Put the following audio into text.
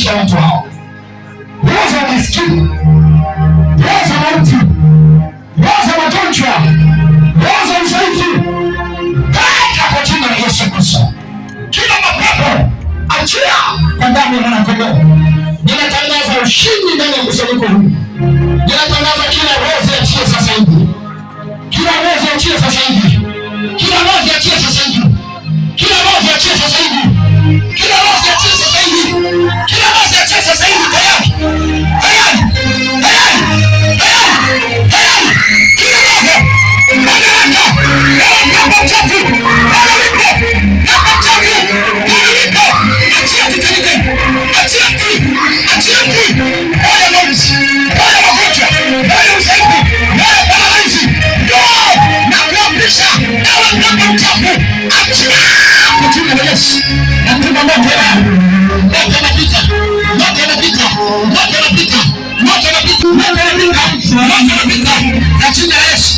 maisha ya watu hao. Roho za umaskini, roho za mauti, roho za magonjwa, roho za udhaifu, toka kwa jina la Yesu Kristo. Kila mapepo achia kwa damu ya Mwana-Kondoo. Ninatangaza ushindi ndani ya kusanyiko hili. Ninatangaza kila roho ziachie sasa hivi. Kila roho ziachie sasa hivi. Kila roho ziachie sasa hivi. Kila roho ziachie sasa hivi. Kila roho ziachie sasa hivi. Kila roho ziachie sasa hivi tayari. Tayari. Tayari. Tayari. Tayari. Kila roho. Badilika. Roho chafu. Badilika. Roho chafu. Badilika. Achia kitalike. Achia ki. Achia ki. Oya mauti. Oya magonjwa. Oya udhaifu. Oya paralisi. Roho na kuamrisha. Ewe pepo chafu. Achia kwa jina la Yesu. Natuma moto ya moto unapita. Moto unapita. Moto unapita. Moto unapita. Moto unapita. Moto unapita. Kwa jina la Yesu.